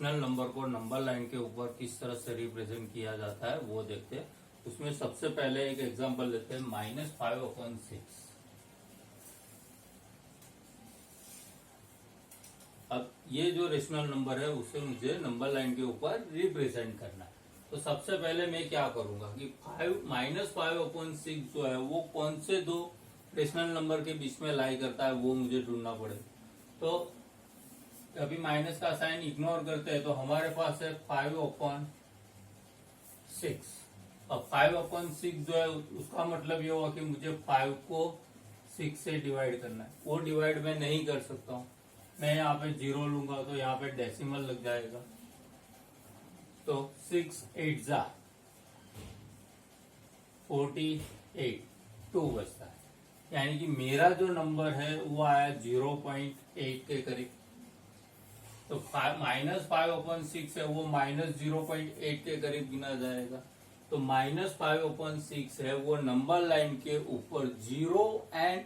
Rational number को number line के ऊपर किस तरह से रिप्रेजेंट किया जाता है वो देखते हैं। उसमें सबसे पहले एक एग्जांपल लेते हैं -5/6। अब ये जो रेशनल नंबर है उसे मुझे नंबर लाइन के ऊपर रिप्रेजेंट करना है। तो सबसे पहले मैं क्या करूंगा कि -5/6 जो है वो कौन से दो रेशनल नंबर के बीच में लाई करता है वो मुझे ढूंढना पड़ेगा। तो अभी माइनस का साइन इग्नोर करते हैं तो हमारे पास है 5/6। अब 5/6 जो है उसका मतलब ये हुआ कि मुझे 5 को 6 से डिवाइड करना है। वो डिवाइड मैं नहीं कर सकता हूँ, मैं यहाँ पे 0 लूंगा तो यहाँ पे डेसिमल लग जाएगा। तो 6 8 जा 48 2 बचता है, यानी कि मेरा जो नंबर है वो आया 0.8 के करीब। तो -5/6 है वो -0.8 के करीब गिना जाएगा। तो -5/6 है वो नंबर लाइन के ऊपर 0 एंड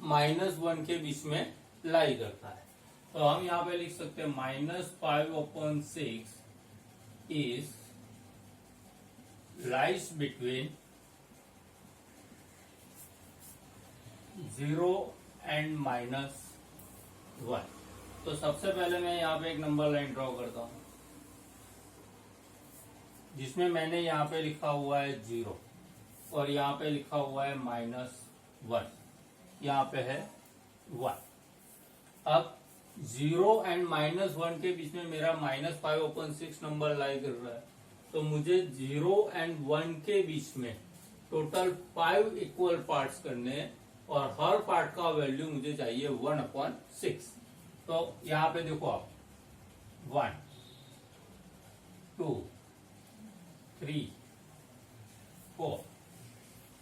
-1 के बीच में लाई करता है। तो हम यहाँ पे लिख सकते हैं -5/6 is lies between 0 and -1। तो सबसे पहले मैं यहाँ पे एक नंबर लाइन ड्रॉ करता हूं जिसमें मैंने यहाँ पे लिखा हुआ है 0 और यहाँ पे लिखा हुआ है -1, यहाँ पे है 1। अब 0 एंड -1 के बीच में मेरा -5/6 नंबर लाई कर रहा है। तो मुझे 0 एंड 1 के बीच में टोटल 5 इक्वल पार्ट्स करने हैं और हर पार्ट का वैल्यू मुझे चाहिए 1/6। तो यहाँ पे देखो आप 1 2 3 4,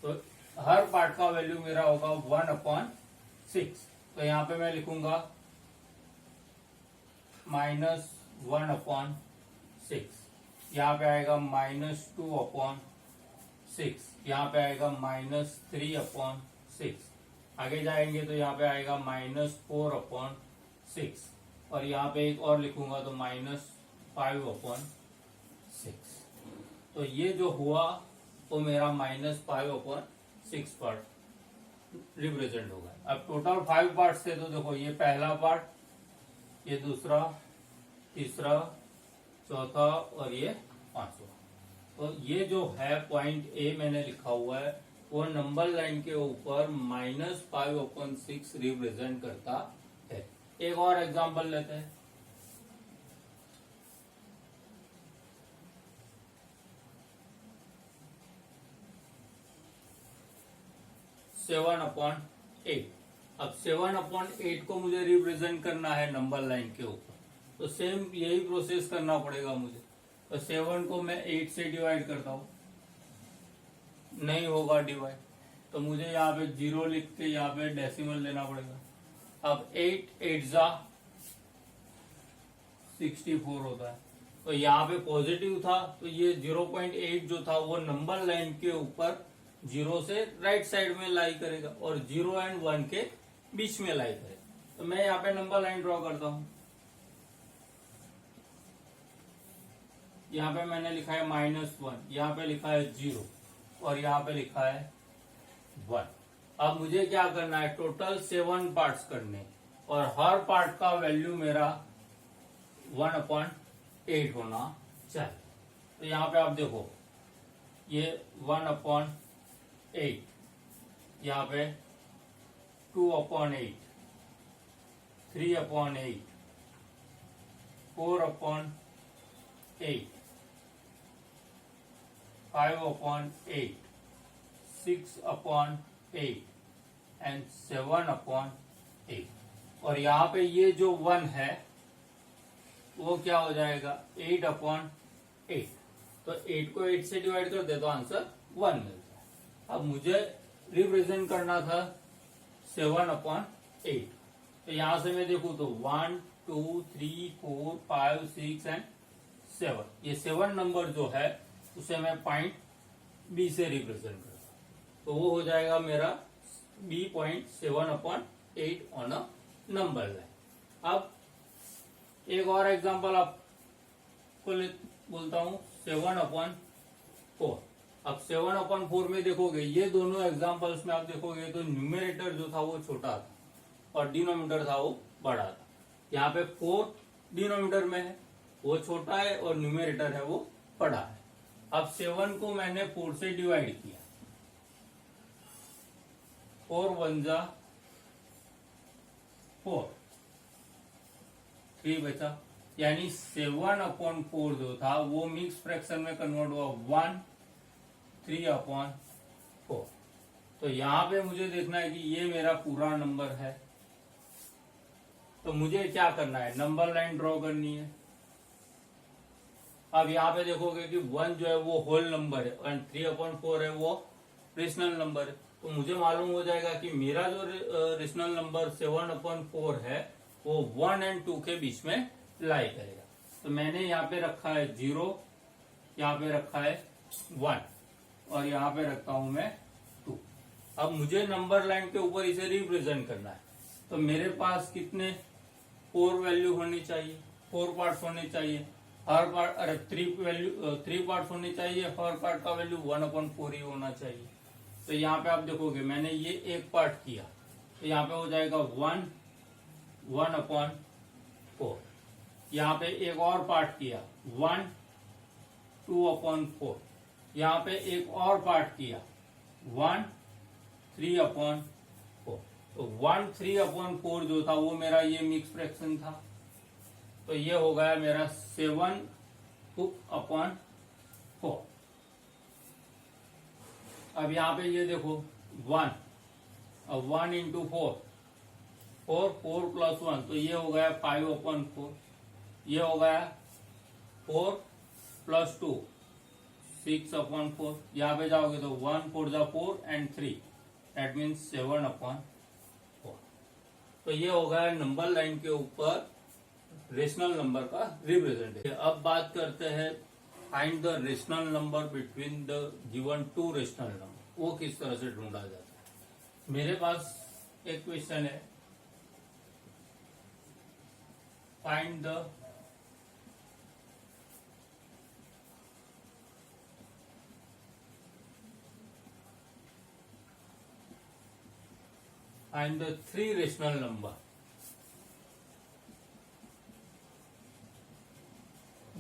तो हर पार्ट का वैल्यू मेरा होगा 1/6। तो यहाँ पे मैं लिखूंगा -1/6, यहाँ पे आएगा -2/6, यहाँ पे आएगा -3/6, आगे जाएंगे तो यहाँ पे आएगा -4/6 और यहाँ पे एक और लिखूंगा तो -5/6। तो ये जो हुआ वो मेरा -5/6 पार्ट रिप्रेजेंट होगा। अब टोटल 5 पार्ट थे तो देखो ये पहला पार्ट, ये दूसरा, तीसरा, चौथा और ये पांचवा। तो ये जो है पॉइंट ए मैंने लिखा हुआ है वो नंबर लाइन के ऊपर -5/6 रिप्रेजेंट करता है। एक और एग्जांपल लेते हैं। (7/8)। अब 7/8 को मुझे रिप्रेजेंट करना है नंबर लाइन के ऊपर, तो सेम यही प्रोसेस करना पड़ेगा मुझे। तो 7 को मैं 8 से डिवाइड करता हूं, नहीं होगा डिवाइड, तो मुझे यहाँ पे 0 लिख के यहाँ पे डेसिमल लेना पड़ेगा। अब 8 8 जा 64 होता है। तो यहाँ पे पॉजिटिव था तो ये 0.8 जो था वो नंबर लाइन के ऊपर 0 से राइट साइड में लाई करेगा और 0 एंड 1 के बीच में लाई करेगा। तो मैं यहाँ पे नंबर लाइन ड्रॉ करता हूं। यहाँ पे मैंने लिखा है -1, यहाँ पे लिखा है 0 और यहाँ पे लिखा है 1। अब मुझे क्या करना है, टोटल 7 पार्ट्स करने और हर पार्ट का वैल्यू मेरा 1/8 होना चाहिए। तो यहाँ पे आप देखो ये 1/8, यहाँ पे 2/8, 3/8, 4/8, 5/8, 6/8 एंड 7/8। और यहाँ पे ये जो 1 है वो क्या हो जाएगा 8/8। तो 8 को 8 से डिवाइड कर दे तो आंसर 1 मिलता है। अब मुझे रिप्रेजेंट करना था 7/8। तो यहां से मैं देखूं तो 1 2 3 4 5 6 एंड 7, ये 7 नंबर जो है उसे मैं पॉइंट बी से रिप्रेजेंट करता हूं। तो वो हो जाएगा मेरा B.7/8 on a number line. अब एक और एग्जांपल आप को बोलता हूँ 7/4। अब 7/4 में देखोगे ये दोनों एग्जांपल्स में आप देखोगे तो न्यूमरेटर जो था वो छोटा था और डिनोमिनेटर था वो बड़ा था। यहाँ पे 4 डिनोमिनेटर में है, वो छोटा है, और न्यूमरेटर है वो बड़ा है। अब 7 को मैंने 4 से डिवाइड किया, 4 1 जा 4, 3 बचा, यानी 7/4 जो था वो मिक्स फ्रैक्शन में कन्वर्ट हुआ 1 3/4। तो यहां पे मुझे देखना है कि ये मेरा पूरा नंबर है, तो मुझे क्या करना है, नंबर लाइन ड्रॉ करनी है। अब यहाँ पे देखोगे कि 1 जो है वो होल नंबर है और 3/4 है वो रेशनल नंबर है। तो मुझे मालूम हो जाएगा कि मेरा जो रेशनल नंबर 7/4 है वो 1 और 2 के बीच में लाई करेगा। तो मैंने यहाँ पे रखा है 0, यहाँ पे रखा है 1 और यहाँ पे रखता हूं मैं 2। अब मुझे नंबर लाइन के ऊपर इसे रिप्रेजेंट करना है। तो मेरे पास कितने 4 वैल्यू होनी चाहिए, 4 पार्ट्स होने चाहिए, हर पार्ट 3 पार्ट्स होने चाहिए, हर पार्ट का वैल्यू 1/4 ही होना चाहिए। तो यहाँ पे आप देखोगे मैंने ये एक पार्ट किया, तो यहाँ पे हो जाएगा 1/4। यहाँ पे एक और पार्ट किया 1 2/4। यहाँ पे एक और पार्ट किया 1 3/4। तो 1 3/4 जो था वो मेरा ये मिक्स फ्रैक्शन था। तो ये हो गया मेरा 7/4। अब यहाँ पे ये देखो 1, अब 1 इंटू 4, 4 प्लस 1, तो ये हो गया 5/4। ये हो गया 4 प्लस 2 6/4। यहाँ पे जाओगे तो 1 4 जा 4 एंड 3, दैट मीन्स 7/4। तो ये हो गया नंबर लाइन के ऊपर रेशनल नंबर का रिप्रेजेंटेशन। अब बात करते हैं find the rational number between the given 2 rational number, वो किस तरह से ढूंढा जाता है। मेरे पास एक क्वेश्चन है, find the find the 3 rational number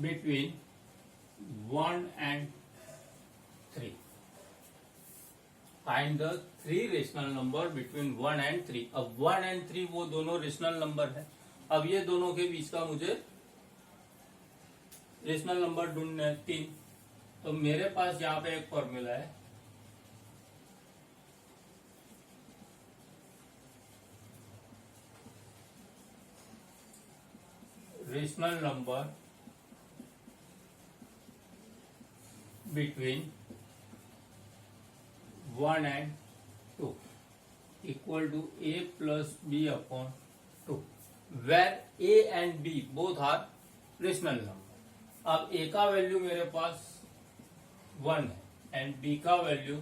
between 1 and 3. Find the 3 rational number between 1 and 3. अब 1 and 3 वो दोनों रेशनल नंबर है। अब ये दोनों के बीच का मुझे रेशनल नंबर ढूंढना है 3। तो मेरे पास यहाँ पे एक फॉर्मूला है, rational number between 1 and 2 equal to a plus b/2, where a and b both are rational number. अब a का वैल्यू मेरे पास 1 है एंड b का वैल्यू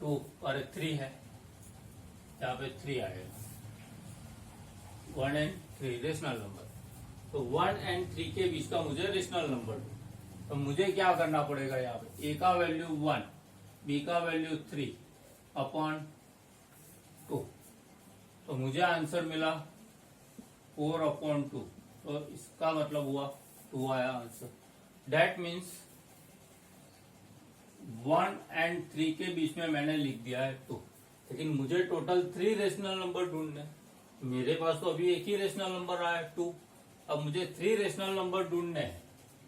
2 और 3 है, यहाँ पे 3 आएगा। 1 and 3 रेशनल नंबर। तो 1 and 3 के बीच का मुझे रेशनल नंबर दो। तो मुझे क्या करना पड़ेगा, यहाँ पे a का वैल्यू 1, b का वैल्यू 3/2। तो मुझे आंसर मिला 4/2। तो इसका मतलब हुआ 2 आया आंसर। दैट मीन्स 1 and 3 के बीच में मैंने लिख दिया है 2, लेकिन मुझे टोटल 3 रेशनल नंबर ढूंढने। मेरे पास तो अभी एक ही रेशनल नंबर आया है 2। अब मुझे 3 रेशनल नंबर ढूंढने हैं,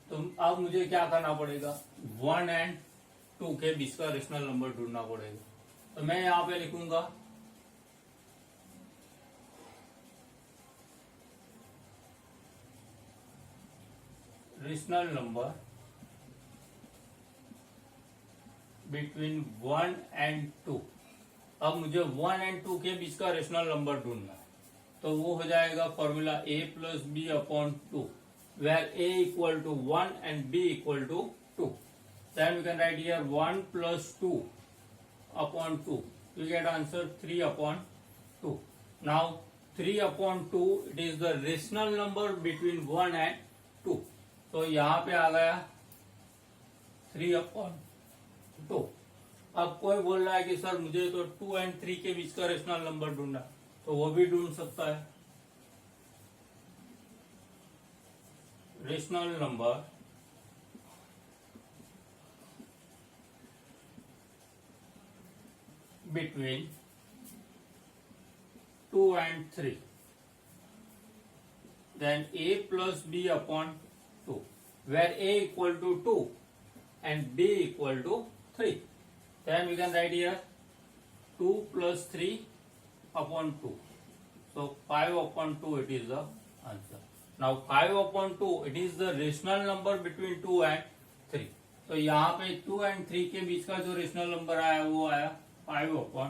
तो अब मुझे क्या करना पड़ेगा, 1 and 2 के बीच का रेशनल नंबर ढूंढना पड़ेगा। तो मैं यहाँ पे लिखूंगा रेशनल नंबर बिटवीन 1 and 2। अब मुझे 1 and 2 के बीच का रेशनल नंबर ढूंढना है, तो वो हो जाएगा formula a plus b/2, where a equal to 1 and b equal to 2। Then we can write here 1 plus 2/2, you get answer 3/2. Now 3/2 it is the rational number between 1 and 2. तो यहाँ पे आ गया 3/2। अब कोई बोल रहा है कि सर मुझे तो 2 और 3 के बीच का रेशनल नंबर ढूंढना, तो वो भी ढूंढ सकता है। रेशनल नंबर बिटवीन 2 और 3, then a plus b upon 2, where a equal to 2 and b equal to 3. Then we can write here 2 plus 3 upon 2. So 5 upon 2 it is the answer. Now 5 upon 2 it is the rational number between 2 and 3. तो यहाँ पे 2 and 3 के बीच का जो rational number आया वो आया 5 upon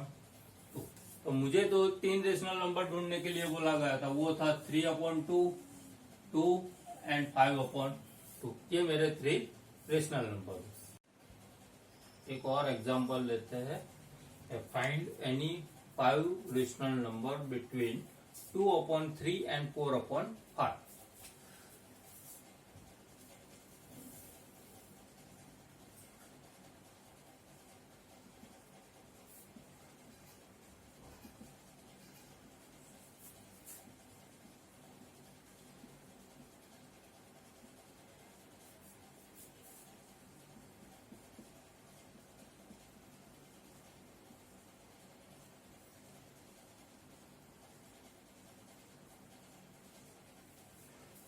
2। तो मुझे तो 3 रेशनल नंबर ढूंढने के लिए बोला गया था, वो था 3 upon 2, 2 and 5 upon 2। ये मेरे 3 रेशनल नंबर। एक और एग्जांपल लेते हैं। Find any 5 rational number between 2 upon 3 and 4 upon 5।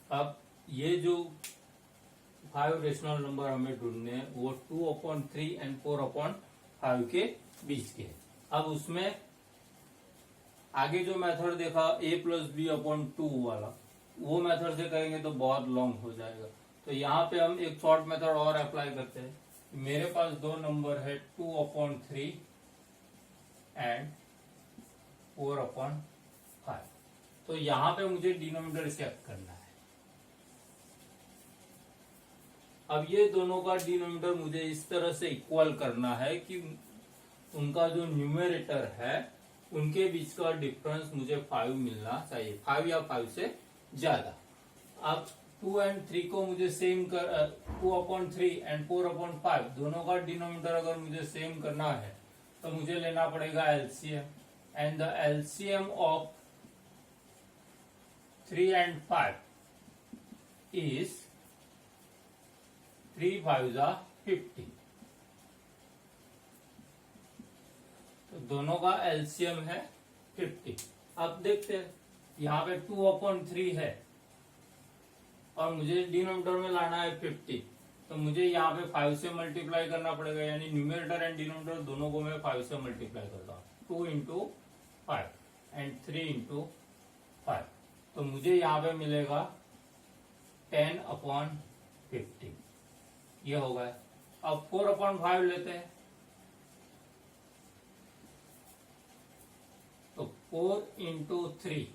अब ये जो 5 रेशनल नंबर हमें ढूंढने हैं वो 2 upon 3 and 4 upon 5 के बीच के। अब उसमें आगे जो मेथड देखा a plus b upon 2 वाला, वो मेथड से करेंगे तो बहुत लॉन्ग हो जाएगा। तो यहाँ पे हम एक शॉर्ट मेथड और अप्लाई करते हैं। मेरे पास दो नंबर है 2 upon 3 and 4 upon 5। तो यहाँ पे मुझे डिनोमिनेटर चेक करना है। अब ये दोनों का डिनोमिनेटर मुझे इस तरह से इक्वल करना है कि उनका जो न्यूमरेटर है उनके बीच का डिफरेंस मुझे 5 मिलना चाहिए, 5 या 5 से ज्यादा। अब 2 and 3 को मुझे सेम कर 2 upon 3 and 4 upon 5 दोनों का डिनोमिनेटर अगर मुझे सेम करना है तो मुझे लेना पड़ेगा LCM, and the LCM of 3 and 5 is 3 5s are 50। तो दोनों का एलसीएम है 50। अब देखते हैं, यहाँ पे 2 upon 3 है और मुझे डिनोमिनेटर में लाना है 50, तो मुझे यहाँ पे 5 से मल्टीप्लाई करना पड़ेगा, यानी न्यूमरेटर एंड डिनोमिनेटर दोनों को मैं 5 से मल्टीप्लाई करता हूँ। 2 into 5 एंड 3 into 5, तो मुझे यहाँ पे मिलेगा 10 upon 50। ये हो गया। अब 4 upon 5 लेते हैं, तो 4 into 3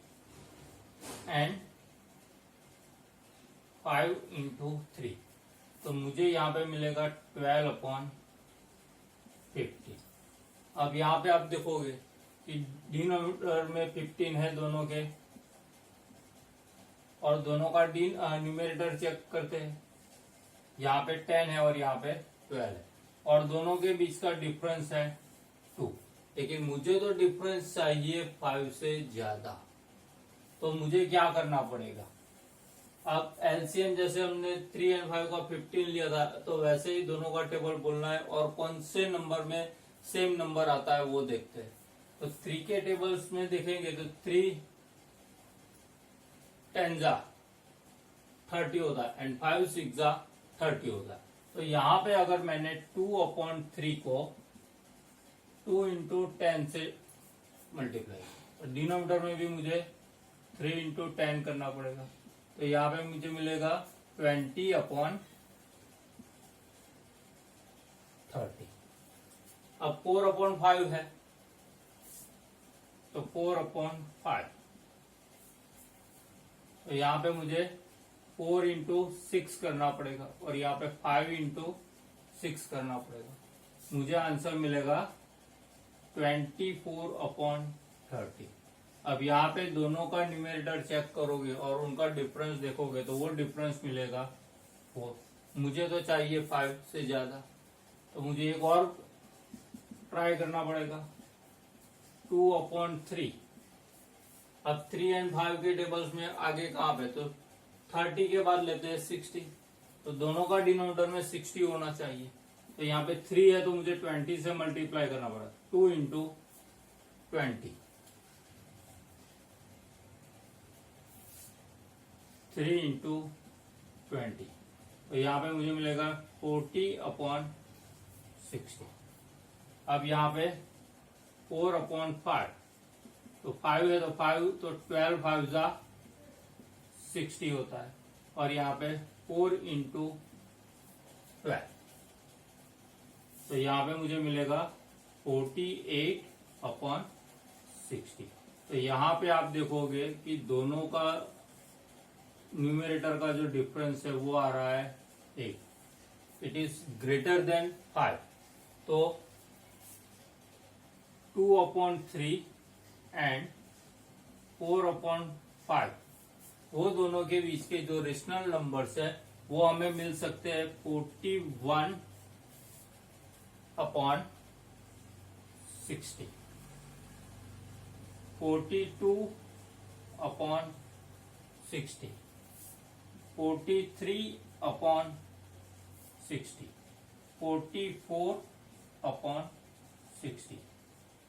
एंड 5 into 3, तो मुझे यहाँ पे मिलेगा 12 upon 50। अब यहाँ पे आप देखोगे कि डिनोमिनेटर में 15 है दोनों के, और दोनों का न्यूमरेटर चेक करते हैं। यहाँ पे 10 है और यहाँ पे 12 है, और दोनों के बीच का डिफरेंस है 2। लेकिन मुझे तो डिफरेंस चाहिए 5 से ज्यादा, तो मुझे क्या करना पड़ेगा। अब एलसीएम जैसे हमने 3 and 5 का 15 लिया था, तो वैसे ही दोनों का टेबल बोलना है और कौन से नंबर में सेम नंबर आता है वो देखते हैं। तो 3 के टेबल्स में देखेंगे तो 3 10 जा 30 होता है एंड 5 6 जा 30 होता है। तो यहाँ पे अगर मैंने 2 upon 3 को 2 into 10 से मल्टीप्लाई, तो डिनोमिनेटर में भी मुझे 3 into 10 करना पड़ेगा, तो यहाँ पे मुझे मिलेगा 20 upon 30। अब 4 upon 5 है, तो 4 upon 5, तो यहाँ पे मुझे 4 into 6 करना पड़ेगा और यहाँ पे 5 into 6 करना पड़ेगा। मुझे आंसर मिलेगा 24 upon 30। अब यहाँ पे दोनों का न्यूमरेटर चेक करोगे और उनका डिफरेंस देखोगे तो वो डिफरेंस मिलेगा 4। मुझे तो चाहिए 5 से ज्यादा, तो मुझे एक और ट्राई करना पड़ेगा। 2/3। अब 3 और 5 के टेबल्स में आगे कहाँ पे, तो 30 के बाद लेते हैं 60, तो दोनों का डिनोमिनेटर में 60 होना चाहिए। तो यहाँ पे 3 है तो मुझे 20 से मल्टीप्लाई करना पड़ा। 2 इंटू 20, 3 इंटू 20, तो यहाँ पे मुझे मिलेगा 40/60। अब यहाँ पे 4/5, तो 5 है तो 5, तो 12 5 जा 60 होता है। और यहाँ पे 4 इंटू 12, तो यहाँ पे मुझे मिलेगा 48/60। तो यहाँ पे आप देखोगे कि दोनों का न्यूमरेटर का जो डिफरेंस है वो आ रहा है 8, इट इज ग्रेटर देन 5। तो 2/3 एंड 4/5, वो दोनों के बीच के जो रेशनल नंबर्स है वो हमें मिल सकते हैं 41/60, 42/60, 43/60, 44/60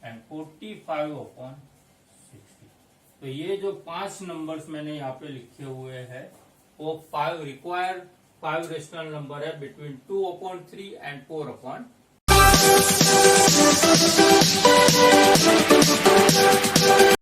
एंड 45/60। तो ये जो 5 नंबर्स मैंने यहाँ पे लिखे हुए हैं वो 5 रिक्वायर्ड 5 रेशनल नंबर है बिटवीन 2/3 एंड 4/5।